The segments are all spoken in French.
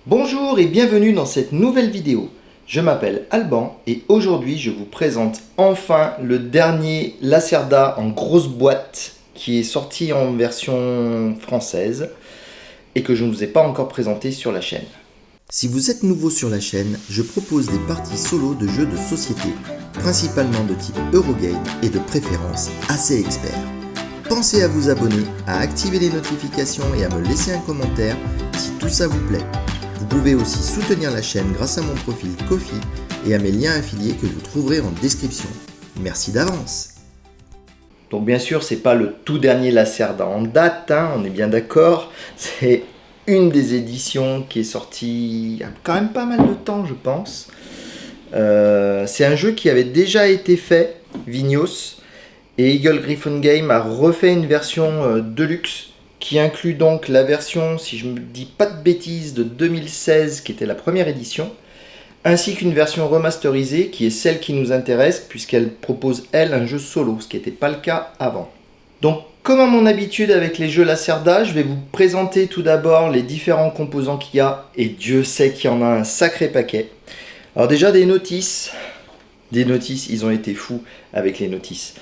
Bonjour et bienvenue dans cette nouvelle vidéo. Je m'appelle Alban et aujourd'hui je vous présente enfin le dernier Lacerda en grosse boîte qui est sorti en version française et que je ne vous ai pas encore présenté sur la chaîne. Si vous êtes nouveau sur la chaîne, je propose des parties solo de jeux de société, principalement de type Eurogame et de préférence assez expert. Pensez à vous abonner, à activer les notifications et à me laisser un commentaire si tout ça vous plaît. Vous pouvez aussi soutenir la chaîne grâce à mon profil Ko-fi et à mes liens affiliés que vous trouverez en description. Merci d'avance. Donc bien sûr, c'est pas le tout dernier Lacerda en date, on est bien d'accord. C'est une des éditions qui est sortie il y a quand même pas mal de temps, je pense. C'est un jeu qui avait déjà été fait, Vignos, et Eagle Gryphon Game a refait une version deluxe qui inclut donc la version, si je ne me dis pas de bêtises, de 2016 qui était la première édition, ainsi qu'une version remasterisée qui est celle qui nous intéresse puisqu'elle propose elle un jeu solo, ce qui n'était pas le cas avant. Donc comme à mon habitude avec les jeux Lacerda, je vais vous présenter tout d'abord les différents composants qu'il y a, et Dieu sait qu'il y en a un sacré paquet. Alors déjà des notices, ils ont été fous avec les notices.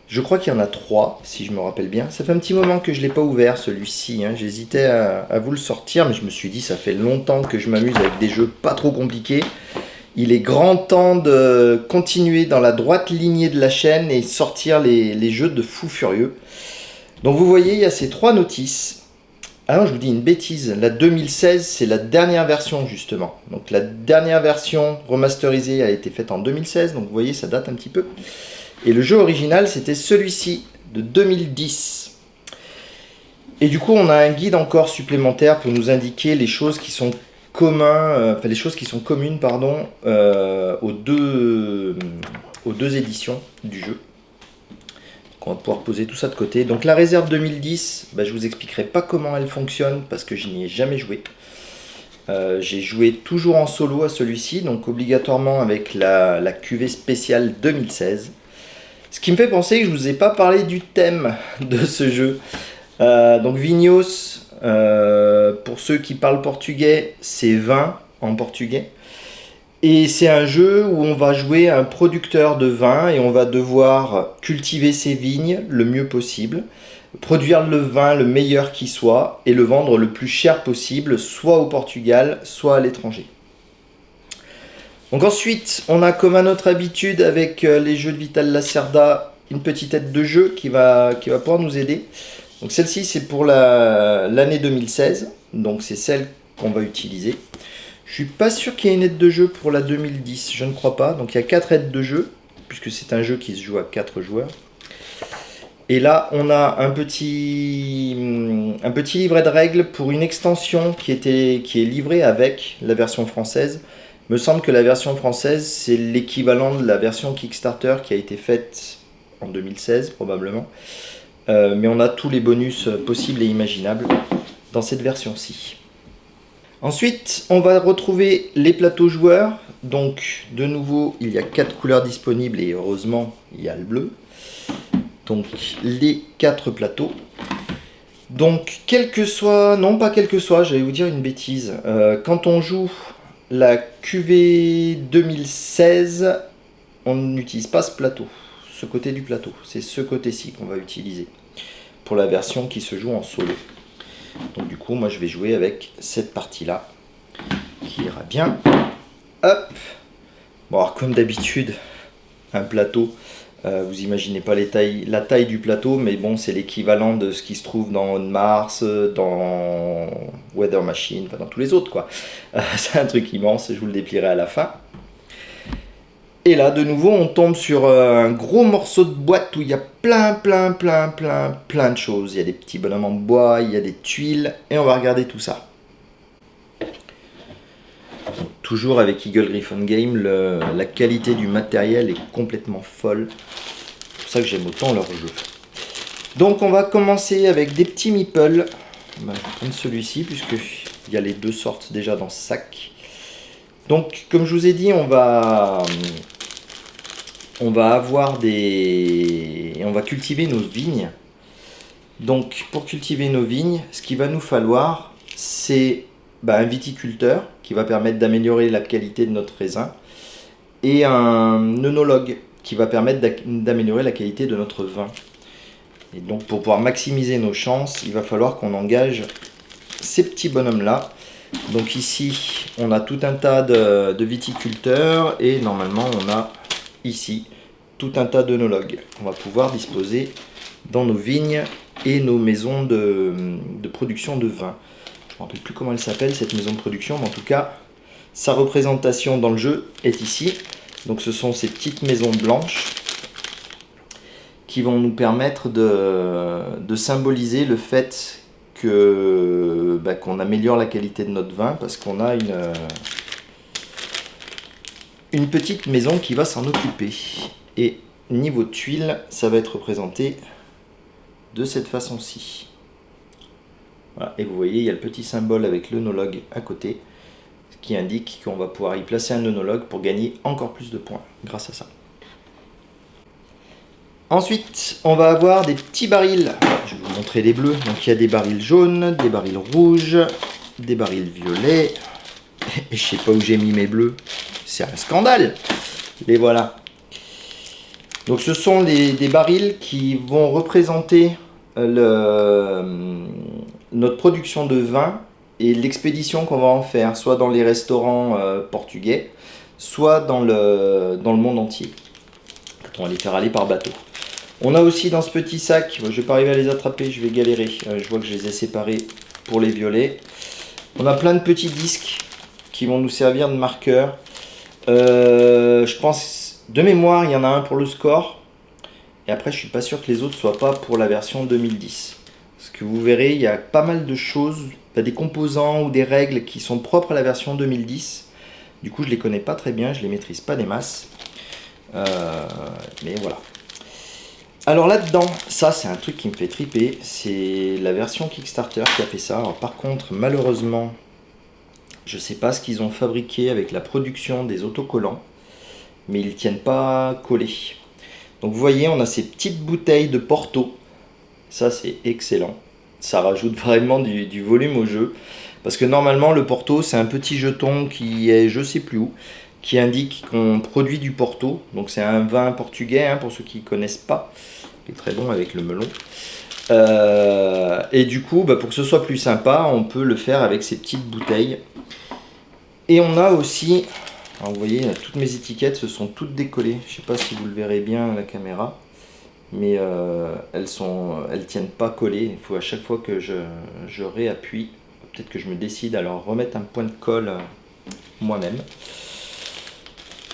Je crois qu'il y en a 3, si je me rappelle bien. Ça fait un petit moment que je ne l'ai pas ouvert, celui-ci. J'hésitais à vous le sortir, mais je me suis dit, ça fait longtemps que je m'amuse avec des jeux pas trop compliqués. Il est grand temps de continuer dans la droite lignée de la chaîne et sortir les jeux de fous furieux. Donc vous voyez, il y a ces 3 notices. Ah non, je vous dis une bêtise. La 2016, c'est la dernière version, justement. Donc la dernière version remasterisée a été faite en 2016. Donc vous voyez, ça date un petit peu. Et le jeu original, c'était celui-ci, de 2010. Et du coup, on a un guide encore supplémentaire pour nous indiquer les choses qui sont communes aux deux éditions du jeu. Donc on va pouvoir poser tout ça de côté. Donc la réserve 2010, je vous expliquerai pas comment elle fonctionne parce que je n'y ai jamais joué. J'ai joué toujours en solo à celui-ci, donc obligatoirement avec la cuvée spéciale 2016. Ce qui me fait penser que je ne vous ai pas parlé du thème de ce jeu. Donc Vignos, pour ceux qui parlent portugais, c'est vin en portugais. Et c'est un jeu où on va jouer un producteur de vin et on va devoir cultiver ses vignes le mieux possible, produire le vin le meilleur qui soit et le vendre le plus cher possible, soit au Portugal, soit à l'étranger. Donc ensuite, on a comme à notre habitude avec les jeux de Vital Lacerda, une petite aide de jeu qui va pouvoir nous aider. Donc celle-ci, c'est pour l'année 2016, donc c'est celle qu'on va utiliser. Je suis pas sûr qu'il y ait une aide de jeu pour la 2010, je ne crois pas. Donc il y a 4 aides de jeu, puisque c'est un jeu qui se joue à 4 joueurs. Et là, on a un petit livret de règles pour une extension qui est livrée avec la version française. Il me semble que la version française, c'est l'équivalent de la version Kickstarter qui a été faite en 2016, probablement. Mais on a tous les bonus possibles et imaginables dans cette version-ci. Ensuite, on va retrouver les plateaux joueurs. Donc, de nouveau, il y a 4 couleurs disponibles et heureusement, il y a le bleu. Donc, les 4 plateaux. Donc, j'allais vous dire une bêtise. Quand on joue la QV 2016, on n'utilise pas ce plateau, ce côté du plateau. C'est ce côté-ci qu'on va utiliser pour la version qui se joue en solo. Donc du coup, moi je vais jouer avec cette partie-là qui ira bien. Hop. Bon, alors comme d'habitude, un plateau, vous imaginez pas la taille du plateau, mais bon, c'est l'équivalent de ce qui se trouve dans On Mars, dans Weather Machine, enfin dans tous les autres quoi. C'est un truc immense, je vous le déplierai à la fin. Et là, de nouveau, on tombe sur un gros morceau de boîte où il y a plein de choses. Il y a des petits bonhommes en bois, il y a des tuiles, et on va regarder tout ça. Donc, toujours avec Eagle Gryphon Game, la qualité du matériel est complètement folle. C'est pour ça que j'aime autant leur jeu. Donc on va commencer avec des petits meeples. Je vais prendre celui-ci, puisqu'il y a les 2 sortes déjà dans ce sac. Donc, comme je vous ai dit, on va cultiver nos vignes. Donc, pour cultiver nos vignes, ce qu'il va nous falloir, c'est un viticulteur qui va permettre d'améliorer la qualité de notre raisin et un œnologue qui va permettre d'améliorer la qualité de notre vin. Et donc pour pouvoir maximiser nos chances, il va falloir qu'on engage ces petits bonhommes-là. Donc ici, on a tout un tas de viticulteurs et normalement on a ici tout un tas d'œnologues. On va pouvoir disposer dans nos vignes et nos maisons de production de vin. Je ne me rappelle plus comment elle s'appelle cette maison de production, mais en tout cas, sa représentation dans le jeu est ici. Donc ce sont ces petites maisons blanches qui vont nous permettre de symboliser le fait que qu'on améliore la qualité de notre vin parce qu'on a une petite maison qui va s'en occuper. Et niveau tuiles, ça va être représenté de cette façon-ci. Voilà. Et vous voyez, il y a le petit symbole avec l'œnologue à côté qui indique qu'on va pouvoir y placer un œnologue pour gagner encore plus de points grâce à ça. Ensuite, on va avoir des petits barils. Je vais vous montrer les bleus. Donc il y a des barils jaunes, des barils rouges, des barils violets. Et je sais pas où j'ai mis mes bleus. C'est un scandale. Les voilà. Donc ce sont des barils qui vont représenter notre production de vin et l'expédition qu'on va en faire, soit dans les restaurants portugais, soit dans le monde entier. Quand on va les faire aller par bateau. On a aussi dans ce petit sac, je ne vais pas arriver à les attraper, je vais galérer. Je vois que je les ai séparés pour les violets. On a plein de petits disques qui vont nous servir de marqueurs. Je pense, de mémoire, il y en a un pour le score. Et après, je suis pas sûr que les autres soient pas pour la version 2010. Parce que vous verrez, il y a pas mal de choses, des composants ou des règles qui sont propres à la version 2010. Du coup, je les connais pas très bien, je les maîtrise pas des masses. Mais voilà. Alors là-dedans, ça c'est un truc qui me fait triper, c'est la version Kickstarter qui a fait ça. Alors, par contre, malheureusement, je sais pas ce qu'ils ont fabriqué avec la production des autocollants, mais ils tiennent pas collés. Donc vous voyez, on a ces petites bouteilles de Porto, ça c'est excellent, ça rajoute vraiment du volume au jeu, parce que normalement le Porto c'est un petit jeton qui est je sais plus où, qui indique qu'on produit du Porto, donc c'est un vin portugais pour ceux qui ne connaissent pas, qui est très bon avec le melon. Et du coup, pour que ce soit plus sympa, on peut le faire avec ces petites bouteilles. Et on a aussi, alors vous voyez, toutes mes étiquettes se sont toutes décollées. Je ne sais pas si vous le verrez bien à la caméra, mais elles tiennent pas collées. Il faut à chaque fois que je réappuie, peut-être que je me décide à leur remettre un point de colle moi-même.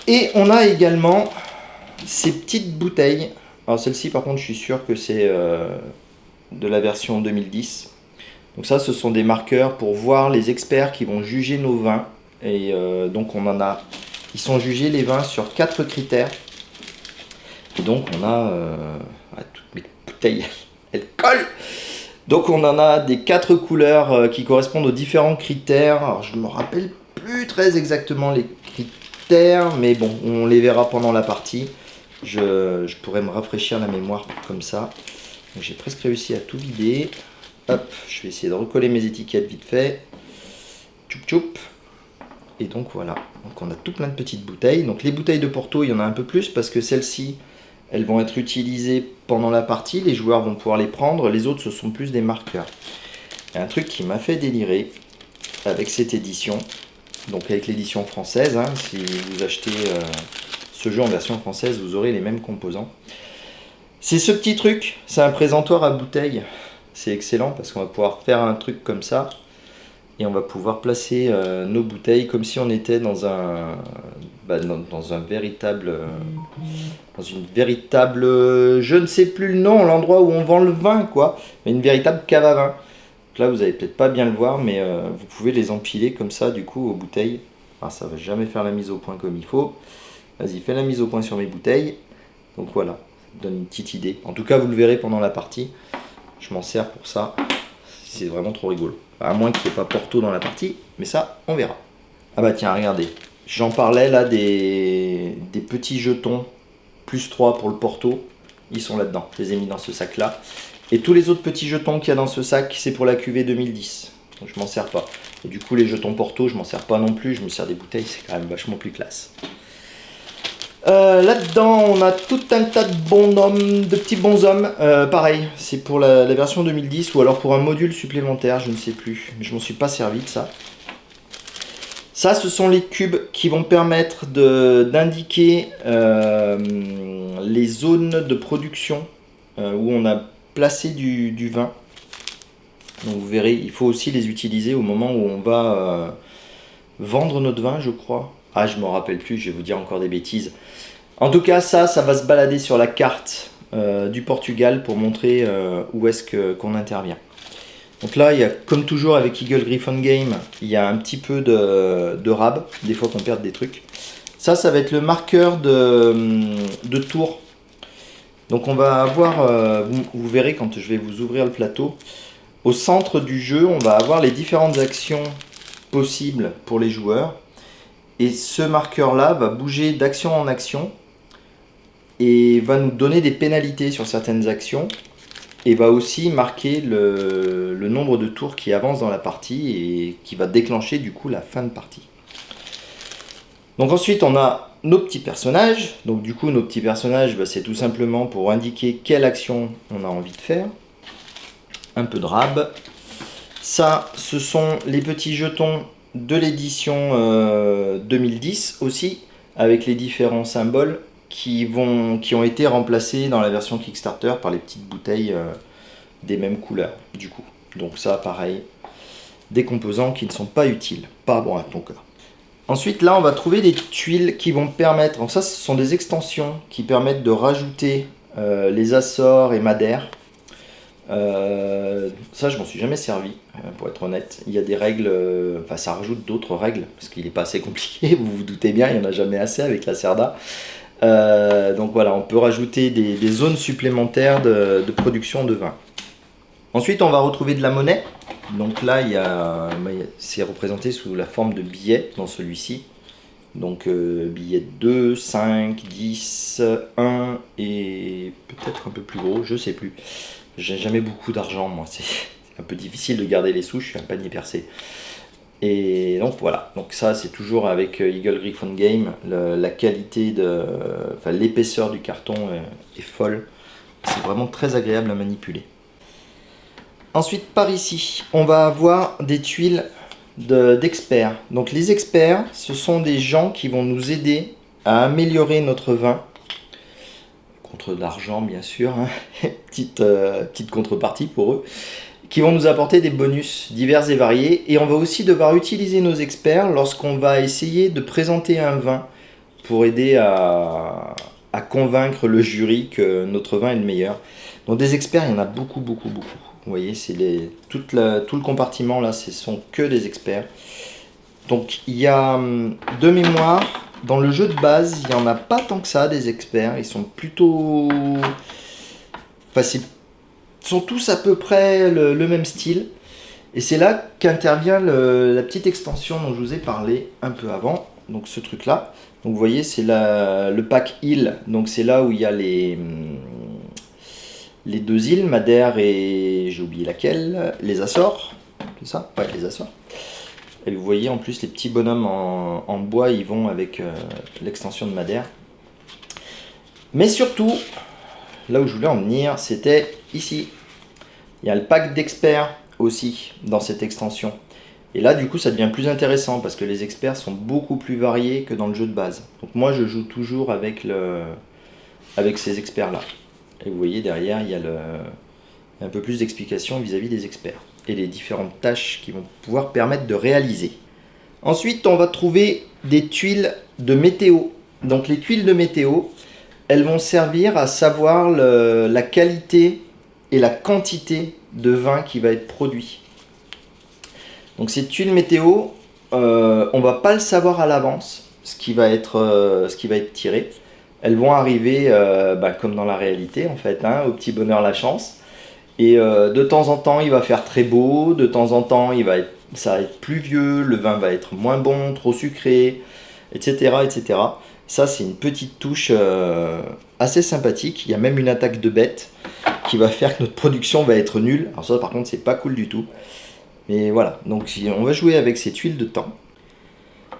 Et on a également ces petites bouteilles. Alors celle-ci par contre je suis sûr que c'est de la version 2010. Donc ça ce sont des marqueurs pour voir les experts qui vont juger nos vins. Et donc on en a, ils sont jugés les vins sur 4 critères. Et donc on a, toutes mes bouteilles, elles collent. Donc on en a des 4 couleurs qui correspondent aux différents critères. Alors je me rappelle plus très exactement les critères, mais bon, on les verra pendant la partie. Je pourrais me rafraîchir la mémoire comme ça. J'ai presque réussi à tout vider. Hop, je vais essayer de recoller mes étiquettes vite fait. Tchoup tchoup. Et donc voilà, donc on a tout plein de petites bouteilles. Donc les bouteilles de Porto, il y en a un peu plus parce que celles-ci, elles vont être utilisées pendant la partie. Les joueurs vont pouvoir les prendre. Les autres, ce sont plus des marqueurs. Il y a un truc qui m'a fait délirer avec cette édition. Donc avec l'édition française, si vous achetez ce jeu en version française, vous aurez les mêmes composants. C'est ce petit truc, c'est un présentoir à bouteilles. C'est excellent parce qu'on va pouvoir faire un truc comme ça. Et on va pouvoir placer nos bouteilles comme si on était dans un véritable, dans une véritable, je ne sais plus le nom, l'endroit où on vend le vin, quoi, mais une véritable cave à vin. Donc là, vous allez peut-être pas bien le voir, mais vous pouvez les empiler comme ça, du coup, aux bouteilles. Alors, ça va jamais faire la mise au point comme il faut. Vas-y, fais la mise au point sur mes bouteilles. Donc voilà, ça donne une petite idée. En tout cas, vous le verrez pendant la partie. Je m'en sers pour ça. C'est vraiment trop rigolo. À moins qu'il n'y ait pas Porto dans la partie, mais ça, on verra. Ah bah tiens, regardez. J'en parlais là des petits jetons plus 3 pour le Porto. Ils sont là-dedans. Je les ai mis dans ce sac-là. Et tous les autres petits jetons qu'il y a dans ce sac, c'est pour la cuvée 2010. Donc je m'en sers pas. Et du coup, les jetons Porto, je m'en sers pas non plus. Je me sers des bouteilles, c'est quand même vachement plus classe. Là-dedans, on a tout un tas de bonhommes, de petits bonshommes. Pareil, c'est pour la version 2010 ou alors pour un module supplémentaire, je ne sais plus. Mais je m'en suis pas servi de ça. Ça, ce sont les cubes qui vont permettre d'indiquer les zones de production où on a placé du vin. Donc vous verrez, il faut aussi les utiliser au moment où on va vendre notre vin, je crois. Ah, je ne me rappelle plus, je vais vous dire encore des bêtises. En tout cas, ça va se balader sur la carte du Portugal pour montrer où est-ce qu'on intervient. Donc là, il y a, comme toujours avec Eagle Gryphon Game, il y a un petit peu de rab, des fois qu'on perd des trucs. Ça va être le marqueur de tour. Donc on va avoir, vous verrez quand je vais vous ouvrir le plateau, au centre du jeu, on va avoir les différentes actions possibles pour les joueurs. Et ce marqueur-là va bouger d'action en action et va nous donner des pénalités sur certaines actions. Et va aussi marquer le nombre de tours qui avancent dans la partie et qui va déclencher du coup la fin de partie. Donc ensuite on a nos petits personnages. Donc du coup nos petits personnages, c'est tout simplement pour indiquer quelle action on a envie de faire. Un peu de rab. Ça, ce sont les petits jetons de l'édition 2010 aussi, avec les différents symboles qui ont été remplacés dans la version Kickstarter par les petites bouteilles des mêmes couleurs du coup. Donc ça pareil, des composants qui ne sont pas utiles, pas bon à ton cas. Ensuite là on va trouver des tuiles qui vont permettre, donc ça ce sont des extensions qui permettent de rajouter les Açores et Madère. Ça je m'en suis jamais servi pour être honnête. Il y a des règles, enfin ça rajoute d'autres règles parce qu'il n'est pas assez compliqué, vous vous doutez bien, il n'y en a jamais assez avec la Cerda. Donc voilà, on peut rajouter des zones supplémentaires de production de vin. Ensuite, on va retrouver de la monnaie. Donc là, c'est représenté sous la forme de billets dans celui-ci. Donc billets de 2, 5, 10, 1 et peut-être un peu plus gros, je sais plus. J'ai jamais beaucoup d'argent, moi. C'est un peu difficile de garder les sous, je suis un panier percé. Et donc voilà, donc ça c'est toujours avec Eagle Gryphon Game, la qualité l'épaisseur du carton est folle, c'est vraiment très agréable à manipuler. Ensuite par ici, on va avoir des tuiles d'experts. Donc les experts, ce sont des gens qui vont nous aider à améliorer notre vin, contre de l'argent bien sûr, hein. petite contrepartie pour eux, qui vont nous apporter des bonus divers et variés. Et on va aussi devoir utiliser nos experts lorsqu'on va essayer de présenter un vin pour aider à convaincre le jury que notre vin est le meilleur. Donc des experts, il y en a beaucoup, beaucoup, beaucoup. Vous voyez, c'est tout le compartiment là, ce sont que des experts. Donc il y a de mémoire, dans le jeu de base, il n'y en a pas tant que ça des experts. Ils sont plutôt... Enfin, ils sont tous à peu près le même style. Et c'est là qu'intervient la petite extension dont je vous ai parlé un peu avant. Donc ce truc là. Donc vous voyez, c'est le pack île. Donc c'est là où il y a les deux îles, Madère et j'ai oublié laquelle, les Açores. C'est ça? Ouais, les Açores. Et vous voyez en plus les petits bonhommes en bois, ils vont avec l'extension de Madère. Mais surtout, là où je voulais en venir, c'était ici. Il y a le pack d'experts aussi dans cette extension. Et là, du coup, ça devient plus intéressant parce que les experts sont beaucoup plus variés que dans le jeu de base. Donc moi, je joue toujours avec ces experts-là. Et vous voyez, derrière, il y a un peu plus d'explications vis-à-vis des experts et les différentes tâches qu'ils vont pouvoir permettre de réaliser. Ensuite, on va trouver des tuiles de météo. Donc les tuiles de météo, elles vont servir à savoir la qualité et la quantité de vin qui va être produit. Donc ces tuiles météo, on ne va pas le savoir à l'avance, ce qui va être tiré. Elles vont arriver comme dans la réalité en fait, hein, au petit bonheur la chance. Et de temps en temps il va faire très beau, de temps en temps ça va être pluvieux, le vin va être moins bon, trop sucré, etc. etc. Ça c'est une petite touche assez sympathique. Il y a même une attaque de bête qui va faire que notre production va être nulle. Alors ça par contre c'est pas cool du tout. Mais voilà, donc on va jouer avec ces tuiles de temps.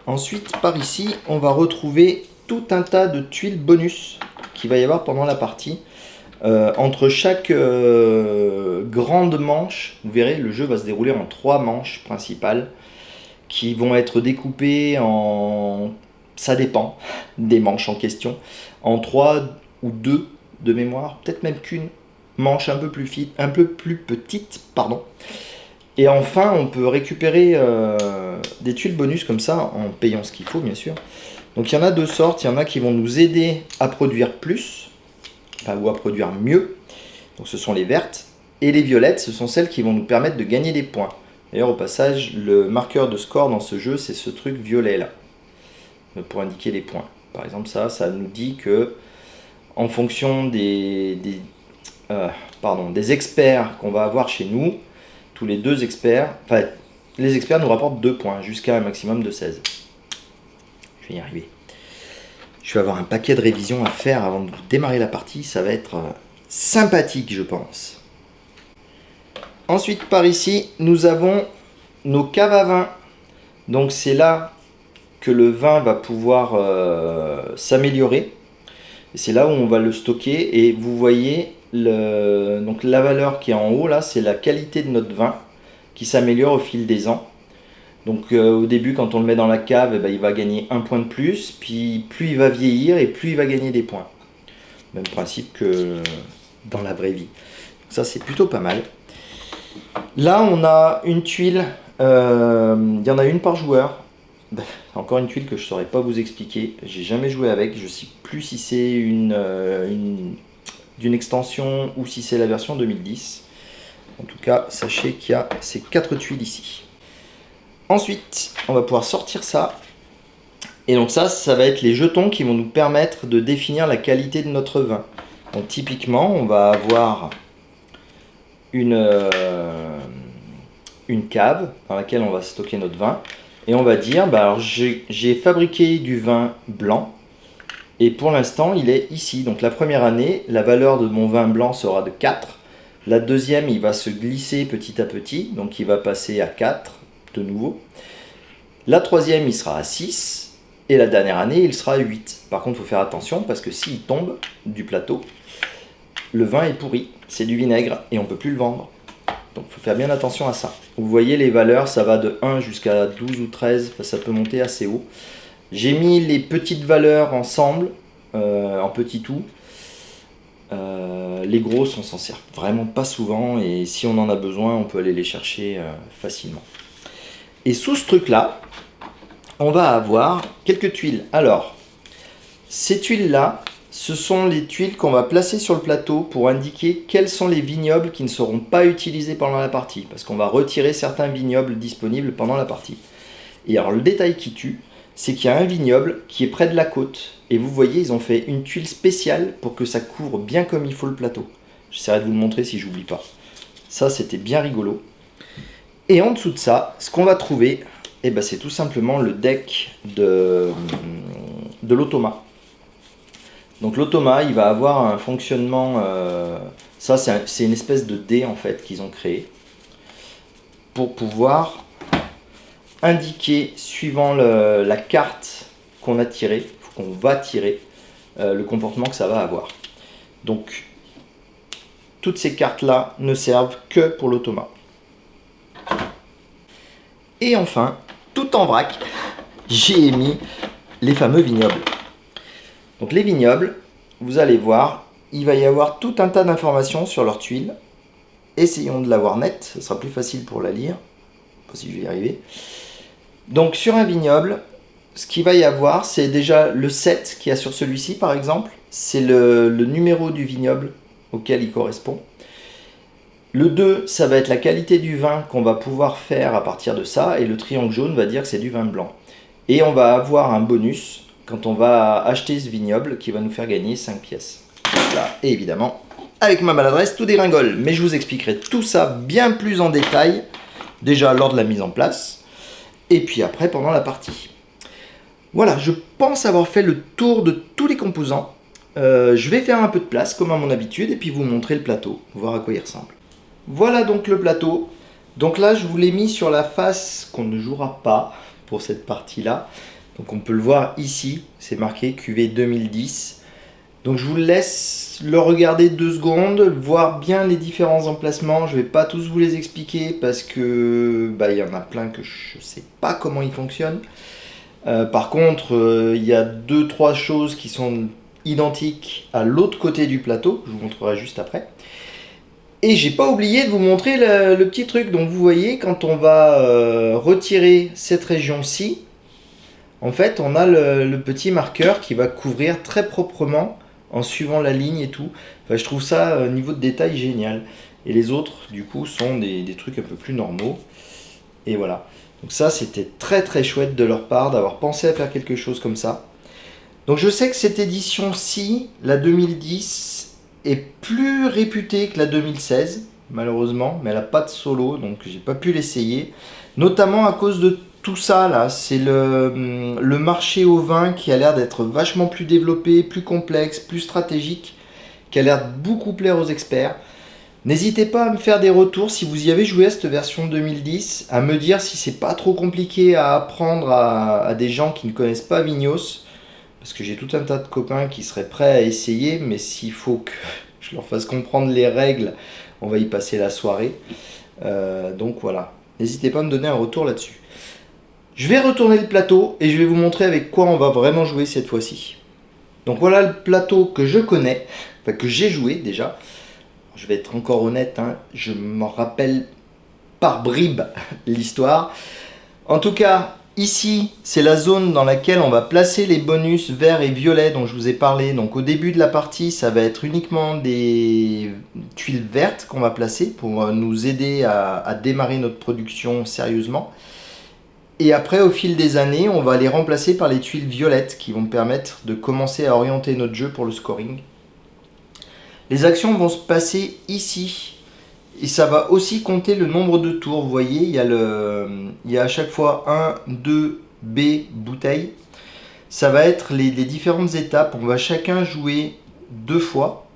Ensuite, par ici, on va retrouver tout un tas de tuiles bonus qu'il va y avoir pendant la partie. Entre chaque grande manche, vous verrez, le jeu va se dérouler en 3 manches principales qui vont être découpées en... ça dépend des manches en question, en 3 ou 2 de mémoire, peut-être même qu'une manche un peu plus petite, pardon. Et enfin, on peut récupérer des tuiles bonus comme ça, en payant ce qu'il faut, bien sûr. Donc il y en a 2 sortes, il y en a qui vont nous aider à produire plus, enfin, ou à produire mieux. Donc ce sont les vertes. Et les violettes, ce sont celles qui vont nous permettre de gagner des points. D'ailleurs, au passage, le marqueur de score dans ce jeu, c'est ce truc violet là, pour indiquer les points. Par exemple, ça nous dit que, en fonction des experts qu'on va avoir chez nous, tous les 2 experts, enfin, les experts nous rapportent 2 points, jusqu'à un maximum de 16. Je vais y arriver. Je vais avoir un paquet de révisions à faire avant de démarrer la partie, ça va être sympathique, je pense. Ensuite, par ici, nous avons nos caves à vin. Donc c'est là que le vin va pouvoir s'améliorer. C'est là où on va le stocker. Et vous voyez, donc la valeur qui est en haut, là, c'est la qualité de notre vin qui s'améliore au fil des ans. Donc au début, quand on le met dans la cave, il va gagner 1 point de plus. Puis plus il va vieillir et plus il va gagner des points. Même principe que dans la vraie vie. Ça, c'est plutôt pas mal. Là, on a une tuile. Il y en a une par joueur. Encore une tuile que je ne saurais pas vous expliquer. J'ai jamais joué avec. Je ne sais plus si c'est d'une extension ou si c'est la version 2010. En tout cas, sachez qu'il y a ces 4 tuiles ici. Ensuite, on va pouvoir sortir ça. Et donc ça va être les jetons qui vont nous permettre de définir la qualité de notre vin. Donc typiquement, on va avoir une cave dans laquelle on va stocker notre vin. Et on va dire, alors j'ai fabriqué du vin blanc. Et pour l'instant, il est ici. Donc la première année, la valeur de mon vin blanc sera de 4. La deuxième, il va se glisser petit à petit. Donc il va passer à 4 de nouveau. La troisième, il sera à 6. Et la dernière année, il sera à 8. Par contre, il faut faire attention parce que s'il tombe du plateau, le vin est pourri. C'est du vinaigre et on ne peut plus le vendre. Donc il faut faire bien attention à ça. Vous voyez les valeurs, ça va de 1 jusqu'à 12 ou 13. Ça peut monter assez haut. J'ai mis les petites valeurs ensemble, en petit tout. Les grosses, on s'en sert vraiment pas souvent. Et si on en a besoin, on peut aller les chercher facilement. Et sous ce truc-là, on va avoir quelques tuiles. Alors, ces tuiles-là, ce sont les tuiles qu'on va placer sur le plateau pour indiquer quels sont les vignobles qui ne seront pas utilisés pendant la partie. Parce qu'on va retirer certains vignobles disponibles pendant la partie. Et alors, le détail qui tue, c'est qu'il y a un vignoble qui est près de la côte. Et vous voyez, ils ont fait une tuile spéciale pour que ça couvre bien comme il faut le plateau. J'essaierai de vous le montrer si j'oublie pas. Ça, c'était bien rigolo. Et en dessous de ça, ce qu'on va trouver, c'est tout simplement le deck de l'automa. Donc l'automa, il va avoir un fonctionnement... ça, c'est une espèce de dé en fait qu'ils ont créé pour pouvoir indiquer, suivant la carte qu'on a tirée, qu'on va tirer, le comportement que ça va avoir. Donc, toutes ces cartes-là ne servent que pour l'automa. Et enfin, tout en vrac, j'ai mis les fameux vignobles. Donc les vignobles, vous allez voir, il va y avoir tout un tas d'informations sur leurs tuiles. Essayons de l'avoir nette, ce sera plus facile pour la lire. Je ne sais pas si je vais y arriver. Donc sur un vignoble, ce qu'il va y avoir, c'est déjà le 7 qu'il y a sur celui-ci par exemple. C'est le numéro du vignoble auquel il correspond. Le 2, ça va être la qualité du vin qu'on va pouvoir faire à partir de ça. Et le triangle jaune va dire que c'est du vin blanc. Et on va avoir un bonus quand on va acheter ce vignoble qui va nous faire gagner 5 pièces. Là, et évidemment, avec ma maladresse, tout dégringole. Mais je vous expliquerai tout ça bien plus en détail, déjà lors de la mise en place, et puis après pendant la partie. Voilà, je pense avoir fait le tour de tous les composants. Je vais faire un peu de place, comme à mon habitude, et puis vous montrer le plateau, voir à quoi il ressemble. Voilà donc le plateau. Donc là, je vous l'ai mis sur la face qu'on ne jouera pas pour cette partie-là. Donc on peut le voir ici, c'est marqué QV 2010. Donc je vous laisse le regarder 2 secondes, voir bien les différents emplacements. Je ne vais pas tous vous les expliquer parce que il y en a plein que je ne sais pas comment ils fonctionnent. Par contre, il y a 2-3 choses qui sont identiques à l'autre côté du plateau. Je vous montrerai juste après. Et j'ai pas oublié de vous montrer le petit truc. Donc vous voyez, quand on va retirer cette région-ci, en fait, on a le petit marqueur qui va couvrir très proprement en suivant la ligne et tout. Enfin, je trouve ça, niveau de détail, génial. Et les autres, du coup, sont des trucs un peu plus normaux. Et voilà. Donc ça, c'était très très chouette de leur part d'avoir pensé à faire quelque chose comme ça. Donc je sais que cette édition-ci, la 2010, est plus réputée que la 2016, malheureusement, mais elle n'a pas de solo, donc j'ai pas pu l'essayer. Notamment à cause de tout ça là, c'est le marché au vin qui a l'air d'être vachement plus développé, plus complexe, plus stratégique, qui a l'air de beaucoup plaire aux experts. N'hésitez pas à me faire des retours si vous y avez joué à cette version 2010, à me dire si c'est pas trop compliqué à apprendre à des gens qui ne connaissent pas Vignos, parce que j'ai tout un tas de copains qui seraient prêts à essayer, mais s'il faut que je leur fasse comprendre les règles, on va y passer la soirée. Donc voilà, n'hésitez pas à me donner un retour là-dessus. Je vais retourner le plateau et je vais vous montrer avec quoi on va vraiment jouer cette fois-ci. Donc voilà le plateau que je connais, enfin que j'ai joué déjà. Je vais être encore honnête, hein, je m'en rappelle par bribes l'histoire. En tout cas, ici, c'est la zone dans laquelle on va placer les bonus verts et violets dont je vous ai parlé. Donc au début de la partie, ça va être uniquement des tuiles vertes qu'on va placer pour nous aider à démarrer notre production sérieusement. Et après, au fil des années, on va les remplacer par les tuiles violettes qui vont permettre de commencer à orienter notre jeu pour le scoring. Les actions vont se passer ici. Et ça va aussi compter le nombre de tours. Vous voyez, il y a à chaque fois 1, 2, B, bouteille. Ça va être les différentes étapes. On va chacun jouer 2 fois.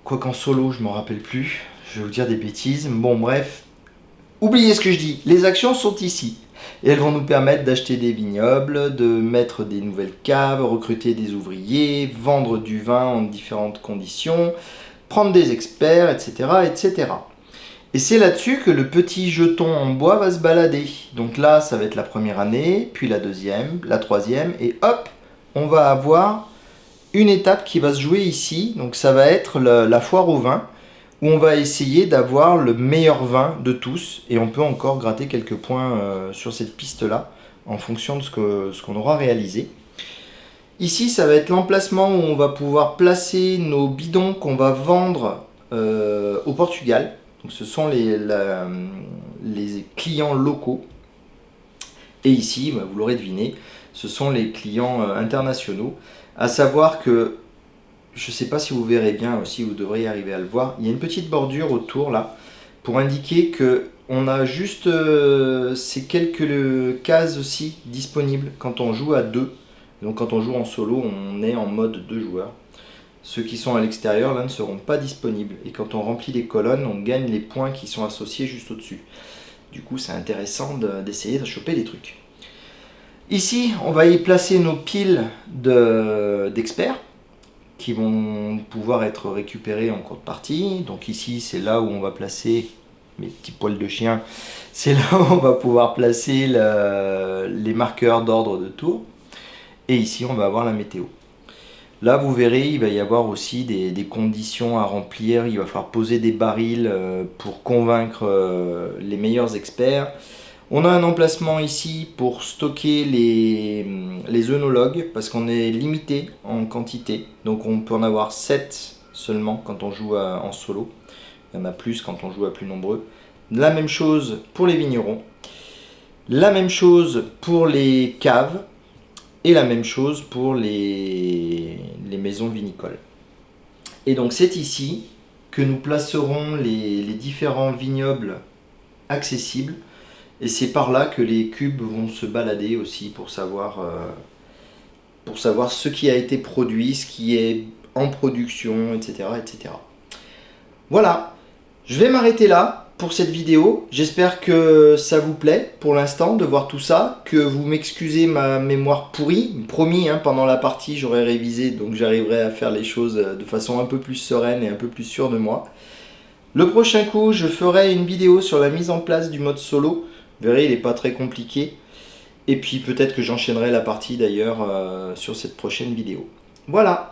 Quoi qu'en solo, je ne m'en rappelle plus. Je vais vous dire des bêtises. Bon, bref. Oubliez ce que je dis. Les actions sont ici. Et elles vont nous permettre d'acheter des vignobles, de mettre des nouvelles caves, recruter des ouvriers, vendre du vin en différentes conditions, prendre des experts, etc. etc. Et c'est là-dessus que le petit jeton en bois va se balader. Donc là, ça va être la première année, puis la deuxième, la troisième, et hop, on va avoir une étape qui va se jouer ici. Donc ça va être la foire au vin, où on va essayer d'avoir le meilleur vin de tous, et on peut encore gratter quelques points sur cette piste-là, en fonction de ce qu'on aura réalisé. Ici, ça va être l'emplacement où on va pouvoir placer nos bidons qu'on va vendre au Portugal. Donc, ce sont les clients locaux. Et ici, vous l'aurez deviné, ce sont les clients internationaux. À savoir que, je ne sais pas si vous verrez bien aussi, vous devriez arriver à le voir, il y a une petite bordure autour là, pour indiquer que on a juste ces quelques cases aussi disponibles quand on joue à 2. Donc quand on joue en solo, on est en mode 2 joueurs. Ceux qui sont à l'extérieur là ne seront pas disponibles. Et quand on remplit les colonnes, on gagne les points qui sont associés juste au-dessus. Du coup, c'est intéressant d'essayer de choper des trucs. Ici, on va y placer nos piles d'experts qui vont pouvoir être récupérés en cours de partie. Donc ici, c'est là où on va placer mes petits poils de chien. C'est là où on va pouvoir placer les marqueurs d'ordre de tour. Et ici, on va avoir la météo. Là, vous verrez, il va y avoir aussi des conditions à remplir. Il va falloir poser des barils pour convaincre les meilleurs experts. On a un emplacement ici pour stocker les œnologues parce qu'on est limité en quantité. Donc on peut en avoir 7 seulement quand on joue en solo. Il y en a plus quand on joue à plus nombreux. La même chose pour les vignerons. La même chose pour les caves. Et la même chose pour les maisons vinicoles. Et donc c'est ici que nous placerons les différents vignobles accessibles. Et c'est par là que les cubes vont se balader aussi pour savoir ce qui a été produit, ce qui est en production, etc. etc. Voilà, je vais m'arrêter là pour cette vidéo. J'espère que ça vous plaît pour l'instant de voir tout ça, que vous m'excusez ma mémoire pourrie. Promis, hein, pendant la partie, j'aurai révisé, donc j'arriverai à faire les choses de façon un peu plus sereine et un peu plus sûre de moi. Le prochain coup, je ferai une vidéo sur la mise en place du mode solo. Vous verrez, il n'est pas très compliqué. Et puis peut-être que j'enchaînerai la partie d'ailleurs sur cette prochaine vidéo. Voilà.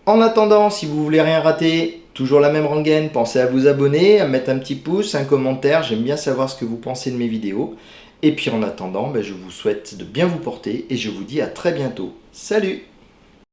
En attendant, si vous voulez rien rater, toujours la même rengaine, pensez à vous abonner, à mettre un petit pouce, un commentaire. J'aime bien savoir ce que vous pensez de mes vidéos. Et puis en attendant, je vous souhaite de bien vous porter et je vous dis à très bientôt. Salut!